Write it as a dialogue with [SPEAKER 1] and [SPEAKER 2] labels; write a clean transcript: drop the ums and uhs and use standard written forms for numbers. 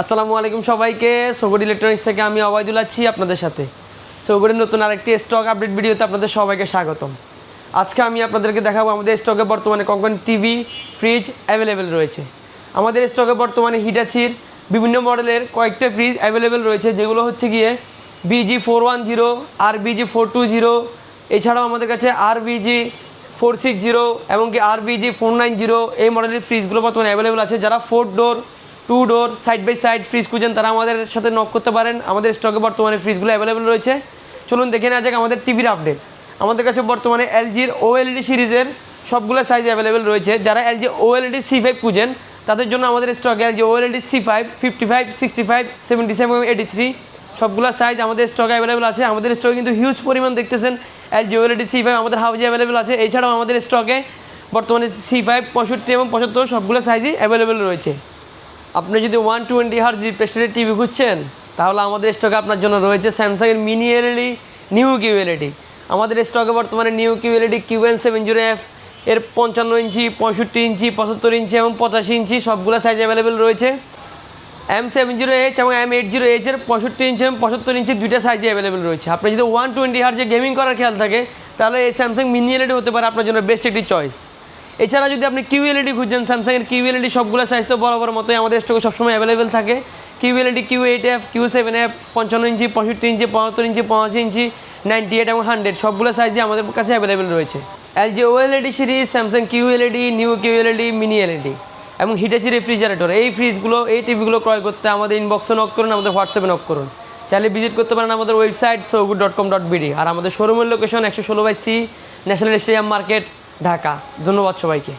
[SPEAKER 1] আসসালামু আলাইকুম সবাইকে। সোগড ইলেকট্রনিক্স থেকে আমি অবায়দুল আছি আপনাদের সাথে। সোগডের নতুন আরেকটি স্টক আপডেট ভিডিওতে আপনাদের সবাইকে স্বাগতম। আজকে আমি আপনাদেরকে দেখাবো আমাদের স্টকে বর্তমানে কোন টিভি ফ্রিজ অ্যাভেলেবেল রয়েছে। আমাদের স্টকে বর্তমানে হিটাচির বিভিন্ন মডেলের কয়েকটা ফ্রিজ অ্যাভেলেবেল রয়েছে, যেগুলো হচ্ছে গিয়ে BG410, RBG420, এছাড়াও আমাদের কাছে RBG460 এবং কি RBG490 এই মডেলের ফ্রিজগুলো বর্তমানে অ্যাভেলেবেল আছে। যারা 4 door 2 door side by side fridge খুঁজেন তারা আমাদের সাথে নক করতে পারেন। আমাদের স্টকে বর্তমানে ফ্রিজগুলো অ্যাভেলেবেল রয়েছে। চলুন দেখে নেওয়া যাক আমাদের টিভির আপডেট। আমাদের কাছে বর্তমানে এলজির OLED সিরিজের সবগুলো সাইজ অ্যাভেলেবেল রয়েছে। যারা LG OLED C5 খুঁজেন তাদের জন্য আমাদের স্টকে LG OLED C5 55, 65, 77 এবং 83 সবগুলো সাইজ আমাদের স্টকে অ্যাভেলেবেল আছে। আমাদের স্টকে কিন্তু হিউজ পরিমাণ দেখতেছেন LG OLED C5 আমাদের হাউজে অ্যাভেলেবেল আছে। এছাড়াও আমাদের স্টকে বর্তমানে C5 65 এবং 75 সবগুলো সাইজই অ্যাভেলেবেল রয়েছে। আপনি যদি 120 হার্জ রিফ্রেশ রেটের টিভি খুঁজছেন তাহলে আমাদের স্টকে আপনার জন্য রয়েছে স্যামসাংয়ের মিনি এলইডি নিউ QLED। আমাদের স্টকে বর্তমানে নিউ QLED QN70F এর 55 ইঞ্চি, 65 ইঞ্চি, 75 ইঞ্চি এবং 85 ইঞ্চি সবগুলো সাইজ অ্যাভেলেবেল রয়েছে। M70H এবং M80H এর 65 ইঞ্চি এবং 75 ইঞ্চি দুইটা সাইজে অ্যাভেলেবেল রয়েছে। আপনি যদি 120 হার্জে গেমিং করার খেয়াল থাকে তাহলে এই স্যামসাং মিনি এলইডি হতে পারে আপনার জন্য বেস্ট একটি চয়েস। এছাড়া যদি আপনি QLED খুঁজছেন, স্যামসাংয়ের QLED সবগুলো সাইজ তো বড় মতোই আমাদের স্টকে সবসময় অ্যাভেলেবেল থাকে। QLED Q8F, Q7F 55 ইঞ্চি, 65 ইঞ্চি, 75 ইঞ্চি, 85 ইঞ্চি, 98 এবং 100 সবগুলো সাইজই আমাদের কাছে অ্যাভেলেবেল রয়েছে। LG OLED series, Samsung QLED, new QLED, mini LED এবং হিটাচি রেফ্রিজারেটর এই ফ্রিজগুলো এই টিভিগুলো ক্রয় করতে আমাদের ইনবক্সে নক করুন, আমাদের হোয়াটসঅ্যাপে নক করুন। চাইলে ভিজিট করতে পারেন আমাদের ওয়েবসাইট sogood.com.bd। আর আমাদের শোরুমের location 116/C national stadium market, Dhaka. ধন্যবাদ সবাইকে।